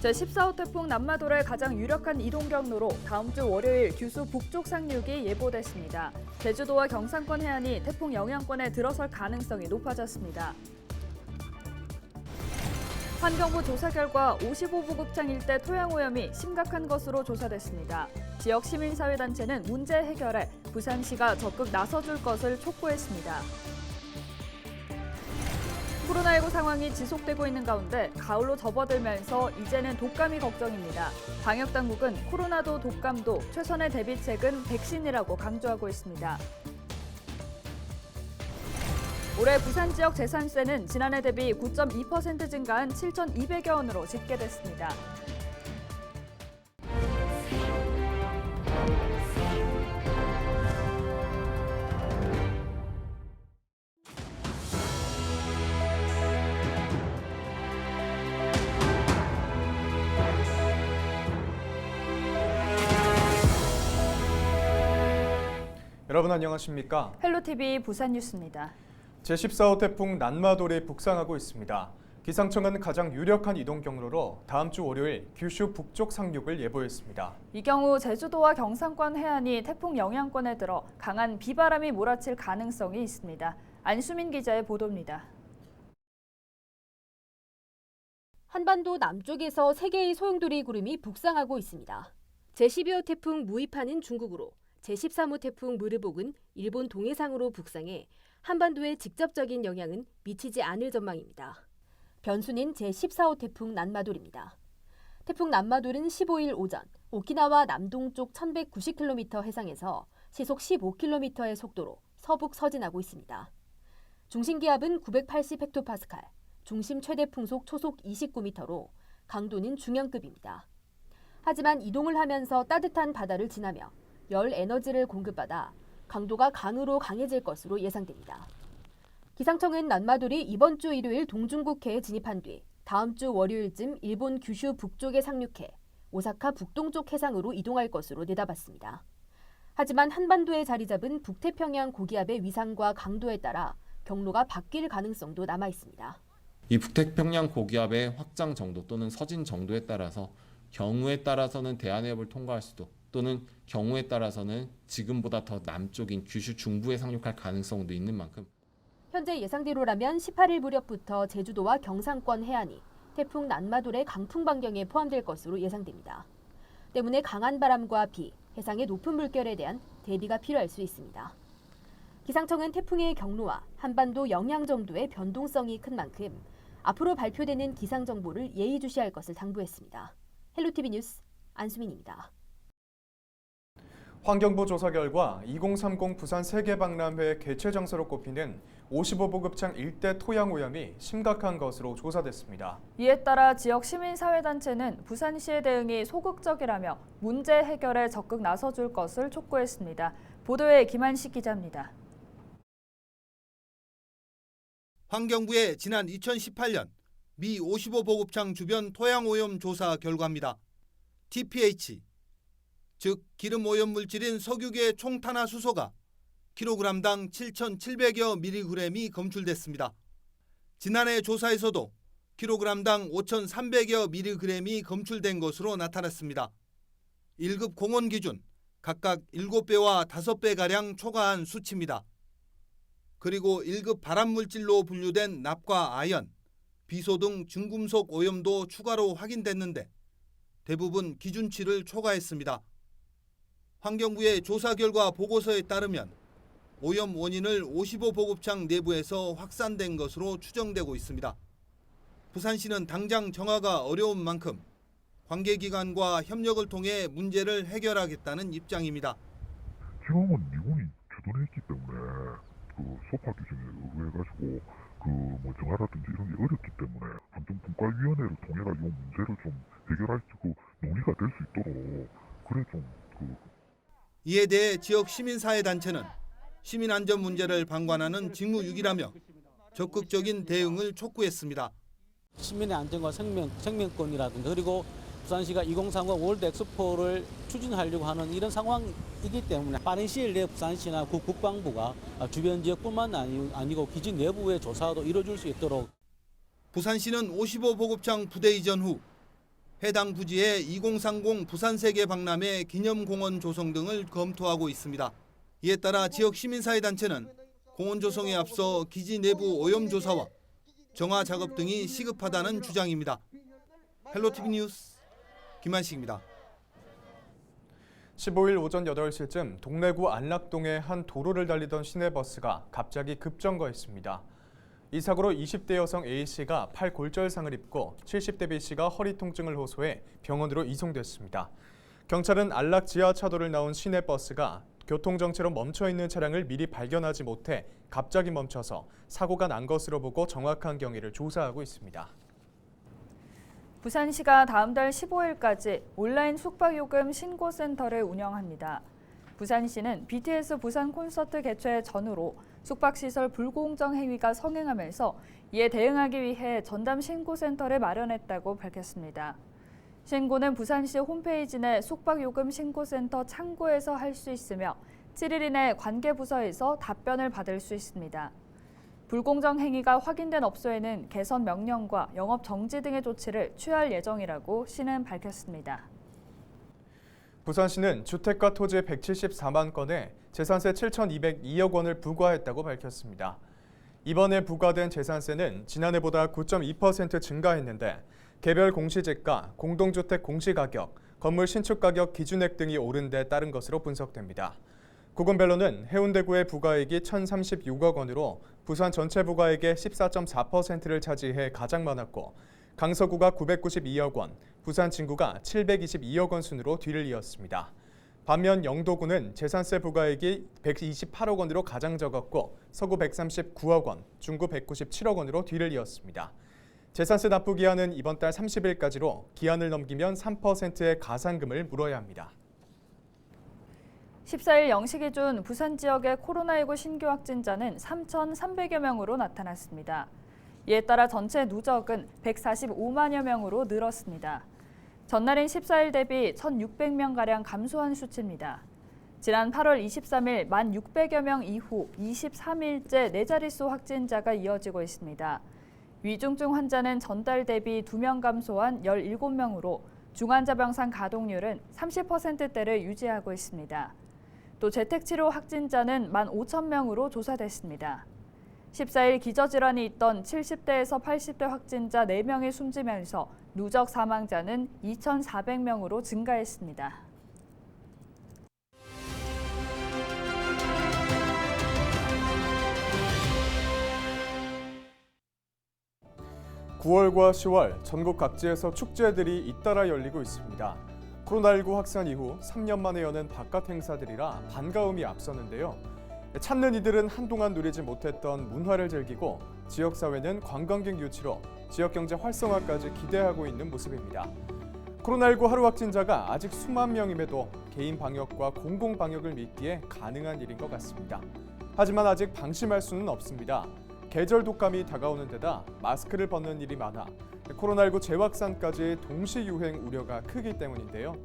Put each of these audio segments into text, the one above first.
제14호 태풍 남마돌의 가장 유력한 이동 경로로 다음 주 월요일 규수 북쪽 상륙이 예보됐습니다. 제주도와 경상권 해안이 태풍 영향권에 들어설 가능성이 높아졌습니다. 환경부 조사 결과 55보급창 일대 토양오염이 심각한 것으로 조사됐습니다. 지역 시민사회단체는 문제 해결에 부산시가 적극 나서줄 것을 촉구했습니다. 코로나19 상황이 지속되고 있는 가운데 가을로 접어들면서 이제는 독감이 걱정입니다. 방역당국은 코로나도 독감도 최선의 대비책은 백신이라고 강조하고 있습니다. 올해 부산 지역 재산세는 지난해 대비 9.2% 증가한 7,200여 원으로 집계됐습니다. 여러분 안녕하십니까? 헬로TV 부산 뉴스입니다. 제14호 태풍 난마돌이 북상하고 있습니다. 기상청은 가장 유력한 이동 경로로 다음 주 월요일 규슈 북쪽 상륙을 예보했습니다. 이 경우 제주도와 경상권 해안이 태풍 영향권에 들어 강한 비바람이 몰아칠 가능성이 있습니다. 안수민 기자의 보도입니다. 한반도 남쪽에서 3개의 소용돌이 구름이 북상하고 있습니다. 제12호 태풍 무이파는 중국으로, 제13호 태풍 무르복은 일본 동해상으로 북상해 한반도에 직접적인 영향은 미치지 않을 전망입니다. 변수는 제14호 태풍 난마돌입니다. 태풍 난마돌은 15일 오전 오키나와 남동쪽 1190km 해상에서 시속 15km의 속도로 서북 서진하고 있습니다. 중심기압은 980헥토파스칼, 중심 최대 풍속 초속 29m로 강도는 중형급입니다. 하지만 이동을 하면서 따뜻한 바다를 지나며 열 에너지를 공급받아 강도가 강으로 강해질 것으로 예상됩니다. 기상청은 난마돌이 이번 주 일요일 동중국해에 진입한 뒤 다음 주 월요일쯤 일본 규슈 북쪽에 상륙해 오사카 북동쪽 해상으로 이동할 것으로 내다봤습니다. 하지만 한반도에 자리 잡은 북태평양 고기압의 위상과 강도에 따라 경로가 바뀔 가능성도 남아 있습니다. 이 북태평양 고기압의 확장 정도 또는 서진 정도에 따라서 경우에 따라서는 대한해협을 통과할 수도 또는 경우에 따라서는 지금보다 더 남쪽인 규슈 중부에 상륙할 가능성도 있는 만큼 현재 예상대로라면 18일 무렵부터 제주도와 경상권 해안이 태풍 난마돌의 강풍 반경에 포함될 것으로 예상됩니다. 때문에 강한 바람과 비, 해상의 높은 물결에 대한 대비가 필요할 수 있습니다. 기상청은 태풍의 경로와 한반도 영향 정도의 변동성이 큰 만큼 앞으로 발표되는 기상 정보를 예의주시할 것을 당부했습니다. 헬로TV 뉴스 안수민입니다. 환경부 조사 결과 2030 부산 세계박람회 개최 장소로 꼽히는 55보급창 일대 토양오염이 심각한 것으로 조사됐습니다. 이에 따라 지역 시민사회단체는 부산시의 대응이 소극적이라며 문제 해결에 적극 나서줄 것을 촉구했습니다. 보도에 김한식 기자입니다. 환경부의 지난 2018년 미 55보급창 주변 토양오염 조사 결과입니다. TPH, 즉 기름 오염 물질인 석유계 총탄화 수소가 킬로그램당 7,700여 미리그램이 검출됐습니다. 지난해 조사에서도 킬로그램당 5,300여 미리그램이 검출된 것으로 나타났습니다. 1급 공원 기준 각각 7배와 5배가량 초과한 수치입니다. 그리고 1급 발암물질로 분류된 납과 아연, 비소 등 중금속 오염도 추가로 확인됐는데 대부분 기준치를 초과했습니다. 환경부의 조사 결과 보고서에 따르면 오염 원인을 55보급창 내부에서 확산된 것으로 추정되고 있습니다. 부산시는 당장 정화가 어려운 만큼 관계기관과 협력을 통해 문제를 해결하겠다는 입장입니다. 지금은 미군이 주둔했기 때문에 소파 규정에 의거해가지고 정화라든지 이런 게 어렵기 때문에 환경분과위원회를 통해가지고 문제를 좀 해결하시고 논의가 될 수 있도록 그래 이에 대해 지역 시민사회단체는 시민안전 문제를 방관하는 직무유기라며 적극적인 대응을 촉구했습니다. 시민의 안전과 생명권이라든가 그리고 부산시가 2030 월드 엑스포를 추진하려고 하는 이런 상황이기 때문에 빠른 시일 내에 부산시나 국방부가 주변 지역뿐만 아니고 기지 내부의 조사도 이뤄줄 수 있도록 부산시는 55보급창 부대 이전 후 해당 부지에 2030 부산세계 박람회 기념공원 조성 등을 검토하고 있습니다. 이에 따라 지역 시민사회단체는 공원 조성에 앞서 기지 내부 오염 조사와 정화 작업 등이 시급하다는 주장입니다. 헬로티비 뉴스 김한식입니다. 15일 오전 8시쯤 동래구 안락동의 한 도로를 달리던 시내버스가 갑자기 급정거했습니다. 이 사고로 20대 여성 A씨가 팔 골절상을 입고 70대 B씨가 허리 통증을 호소해 병원으로 이송됐습니다. 경찰은 안락 지하차도를 나온 시내버스가 교통정체로 멈춰있는 차량을 미리 발견하지 못해 갑자기 멈춰서 사고가 난 것으로 보고 정확한 경위를 조사하고 있습니다. 부산시가 다음 달 15일까지 온라인 숙박요금 신고센터를 운영합니다. 부산시는 BTS 부산 콘서트 개최 전후로 숙박시설 불공정 행위가 성행하면서 이에 대응하기 위해 전담 신고센터를 마련했다고 밝혔습니다. 신고는 부산시 홈페이지 내 숙박요금 신고센터 창구에서 할 수 있으며 7일 이내 관계부서에서 답변을 받을 수 있습니다. 불공정 행위가 확인된 업소에는 개선 명령과 영업 정지 등의 조치를 취할 예정이라고 시는 밝혔습니다. 부산시는 주택과 토지 174만 건에 재산세 7,202억 원을 부과했다고 밝혔습니다. 이번에 부과된 재산세는 지난해보다 9.2% 증가했는데 개별 공시지가, 공동주택 공시가격, 건물 신축가격 기준액 등이 오른 데 따른 것으로 분석됩니다. 구군별로는 해운대구의 부과액이 1,036억 원으로 부산 전체 부과액의 14.4%를 차지해 가장 많았고 강서구가 992억 원, 부산 진구가 722억 원 순으로 뒤를 이었습니다. 반면 영도구는 재산세 부과액이 128억 원으로 가장 적었고 서구 139억 원, 중구 197억 원으로 뒤를 이었습니다. 재산세 납부 기한은 이번 달 30일까지로 기한을 넘기면 3%의 가산금을 물어야 합니다. 14일 0시 기준 부산 지역의 코로나19 신규 확진자는 3,300여 명으로 나타났습니다. 이에 따라 전체 누적은 145만여 명으로 늘었습니다. 전날인 14일 대비 1,600명가량 감소한 수치입니다. 지난 8월 23일 1,600여 명 이후 23일째 4자릿수 확진자가 이어지고 있습니다. 위중증 환자는 전달 대비 2명 감소한 17명으로 중환자병상 가동률은 30%대를 유지하고 있습니다. 또 재택치료 확진자는 15,000명으로 조사됐습니다. 14일 기저질환이 있던 70대에서 80대 확진자 4명이 숨지면서 누적 사망자는 2,400명으로 증가했습니다. 9월과 10월 전국 각지에서 축제들이 잇따라 열리고 있습니다. 코로나19 확산 이후 3년 만에 여는 바깥 행사들이라 반가움이 앞서는데요. 찾는 이들은 한동안 누리지 못했던 문화를 즐기고 지역사회는 관광객 유치로 지역경제 활성화까지 기대하고 있는 모습입니다. 코로나19 하루 확진자가 아직 수만 명임에도 개인 방역과 공공 방역을 믿기에 가능한 일인 것 같습니다. 하지만 아직 방심할 수는 없습니다. 계절 독감이 다가오는 데다 마스크를 벗는 일이 많아 코로나19 재확산까지 동시 유행 우려가 크기 때문인데요.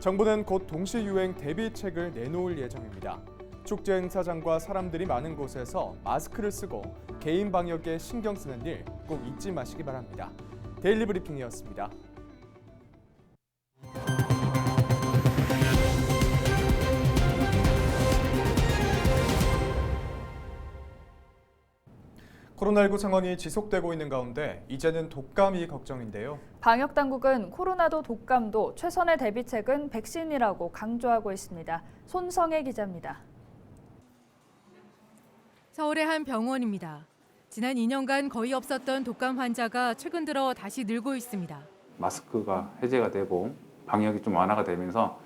정부는 곧 동시 유행 대비책을 내놓을 예정입니다. 축제 행사장과 사람들이 많은 곳에서 마스크를 쓰고 개인 방역에 신경 쓰는 일 꼭 잊지 마시기 바랍니다. 데일리 브리핑이었습니다. 코로나19 상황이 지속되고 있는 가운데 이제는 독감이 걱정인데요. 방역 당국은 코로나도 독감도 최선의 대비책은 백신이라고 강조하고 있습니다. 손성혜 기자입니다. 서울의 한 병원입니다. 지난 2년간 거의 없었던 독감 환자가 최근 들어 다시 늘고 있습니다. 마스크가 해제가 되고 방역이 좀 완화가 되면서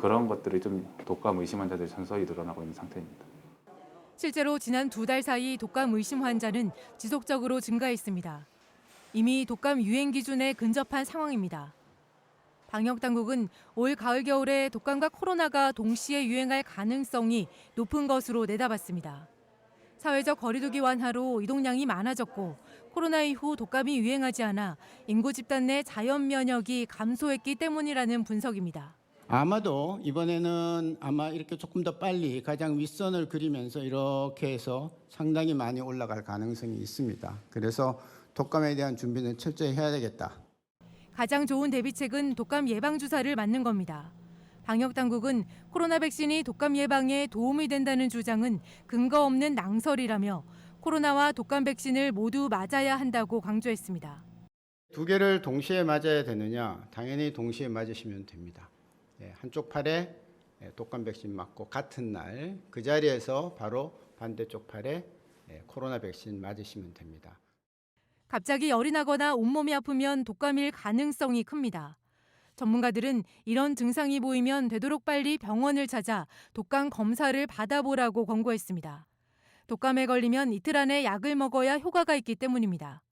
그런 것들이 좀 독감 의심 환자들이 전소히 늘어나고 있는 상태입니다. 실제로 지난 2달 사이 독감 의심 환자는 지속적으로 증가했습니다. 이미 독감 유행 기준에 근접한 상황입니다. 방역 당국은 올 가을 겨울에 독감과 코로나가 동시에 유행할 가능성이 높은 것으로 내다봤습니다. 사회적 거리두기 완화로 이동량이 많아졌고 코로나 이후 독감이 유행하지 않아 인구 집단 내 자연 면역이 감소했기 때문이라는 분석입니다. 아마도 이번에는 아마 이렇게 조금 더 빨리 가장 윗선을 그리면서 이렇게 해서 상당히 많이 올라갈 가능성이 있습니다. 그래서 독감에 대한 준비는 철저히 해야 되겠다. 가장 좋은 대비책은 독감 예방 주사를 맞는 겁니다. 방역 당국은 코로나 백신이 독감 예방에 도움이 된다는 주장은 근거 없는 낭설이라며 코로나와 독감 백신을 모두 맞아야 한다고 강조했습니다. 두 개를 동시에 맞아야 되느냐? 당연히 동시에 맞으시면 됩니다. 한쪽 팔에 독감 백신 맞고 같은 날 그 자리에서 바로 반대쪽 팔에 코로나 백신 맞으시면 됩니다. 갑자기 열이 나거나 온몸이 아프면 독감일 가능성이 큽니다. 전문가들은 이런 증상이 보이면 되도록 빨리 병원을 찾아 독감 검사를 받아보라고 권고했습니다. 독감에 걸리면 이틀 안에 약을 먹어야 효과가 있기 때문입니다.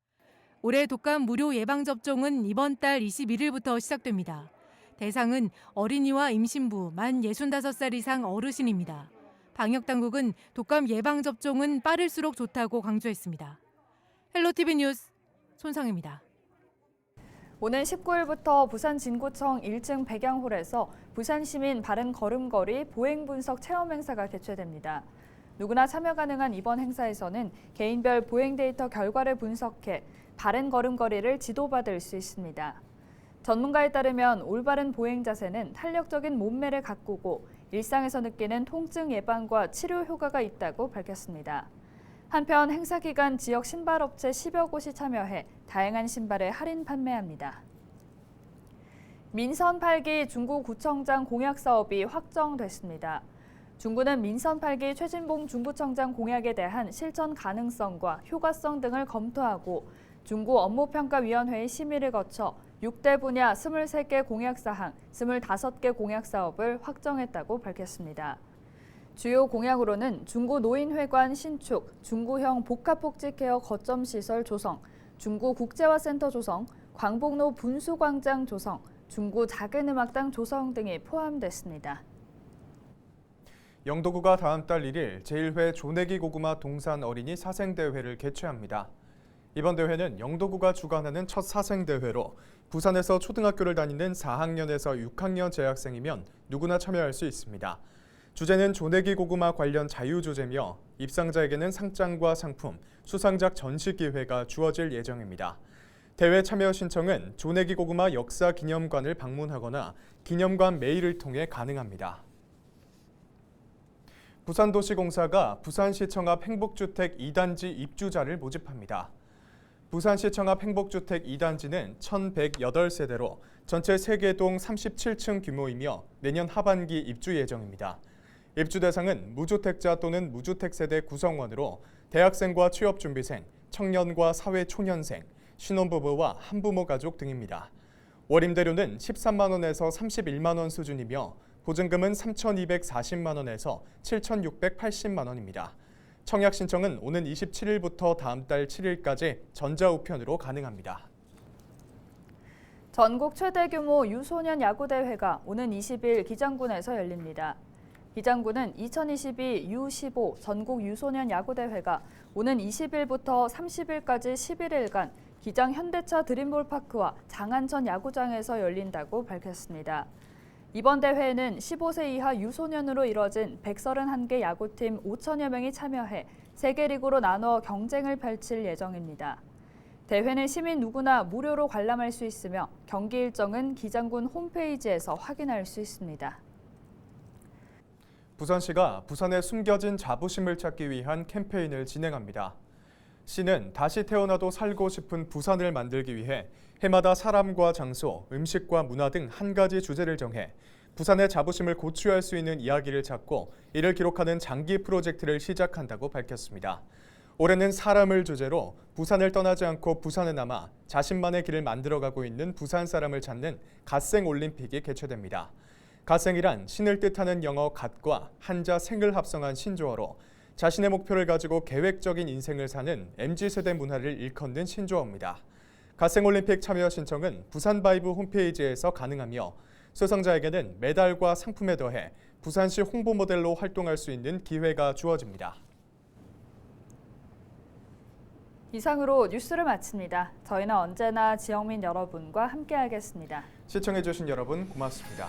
올해 독감 무료 예방접종은 이번 달 21일부터 시작됩니다. 대상은 어린이와 임신부, 만 65살 이상 어르신입니다. 방역당국은 독감 예방접종은 빠를수록 좋다고 강조했습니다. 헬로티비 뉴스 손상입니다. 오는 19일부터 부산 진구청 1층 백양홀에서 부산시민 바른 걸음걸이 보행 분석 체험 행사가 개최됩니다. 누구나 참여 가능한 이번 행사에서는 개인별 보행 데이터 결과를 분석해 바른 걸음걸이를 지도받을 수 있습니다. 전문가에 따르면 올바른 보행 자세는 탄력적인 몸매를 가꾸고 일상에서 느끼는 통증 예방과 치료 효과가 있다고 밝혔습니다. 한편 행사 기간 지역 신발업체 10여 곳이 참여해 다양한 신발을 할인 판매합니다. 민선 8기 중구구청장 공약 사업이 확정됐습니다. 중구는 민선 8기 최진봉 중구청장 공약에 대한 실천 가능성과 효과성 등을 검토하고 중구 업무평가위원회의 심의를 거쳐 6대 분야 23개 공약사항, 25개 공약사업을 확정했다고 밝혔습니다. 주요 공약으로는 중구 노인회관 신축, 중구형 복합복지케어 거점시설 조성, 중구 국제화센터 조성, 광복로 분수광장 조성, 중구 작은음악당 조성 등이 포함됐습니다. 영도구가 다음 달 1일 제1회 조내기 고구마 동산 어린이 사생대회를 개최합니다. 이번 대회는 영도구가 주관하는 첫 사생대회로 부산에서 초등학교를 다니는 4학년에서 6학년 재학생이면 누구나 참여할 수 있습니다. 주제는 조내기 고구마 관련 자유주제며 입상자에게는 상장과 상품, 수상작 전시 기회가 주어질 예정입니다. 대회 참여 신청은 조내기 고구마 역사기념관을 방문하거나 기념관 메일을 통해 가능합니다. 부산도시공사가 부산시청 앞 행복주택 2단지 입주자를 모집합니다. 부산시청 앞 행복주택 2단지는 1,108세대로 전체 3개 동 37층 규모이며 내년 하반기 입주 예정입니다. 입주 대상은 무주택자 또는 무주택 세대 구성원으로 대학생과 취업준비생, 청년과 사회초년생, 신혼부부와 한부모 가족 등입니다. 월임대료는 13만 원에서 31만 원 수준이며 보증금은 3,240만 원에서 7,680만 원입니다. 청약 신청은 오는 27일부터 다음 달 7일까지 전자우편으로 가능합니다. 전국 최대 규모 유소년 야구대회가 오는 20일 기장군에서 열립니다. 기장군은 2022 U15 전국 유소년 야구대회가 오는 20일부터 30일까지 11일간 기장 현대차 드림볼파크와 장안천 야구장에서 열린다고 밝혔습니다. 이번 대회에는 15세 이하 유소년으로 이뤄진 131개 야구팀 5천여 명이 참여해 세계 리그로 나눠 경쟁을 펼칠 예정입니다. 대회는 시민 누구나 무료로 관람할 수 있으며 경기 일정은 기장군 홈페이지에서 확인할 수 있습니다. 부산시가 부산의 숨겨진 자부심을 찾기 위한 캠페인을 진행합니다. 시는 다시 태어나도 살고 싶은 부산을 만들기 위해 해마다 사람과 장소, 음식과 문화 등 한 가지 주제를 정해 부산의 자부심을 고취할 수 있는 이야기를 찾고 이를 기록하는 장기 프로젝트를 시작한다고 밝혔습니다. 올해는 사람을 주제로 부산을 떠나지 않고 부산에 남아 자신만의 길을 만들어가고 있는 부산 사람을 찾는 갓생 올림픽이 개최됩니다. 갓생이란 신을 뜻하는 영어 갓과 한자 생을 합성한 신조어로 자신의 목표를 가지고 계획적인 인생을 사는 MZ세대 문화를 일컫는 신조어입니다. 갓생올림픽 참여 신청은 부산바이브 홈페이지에서 가능하며 수상자에게는 메달과 상품에 더해 부산시 홍보 모델로 활동할 수 있는 기회가 주어집니다. 이상으로 뉴스를 마칩니다. 저희는 언제나 지역민 여러분과 함께하겠습니다. 시청해주신 여러분 고맙습니다.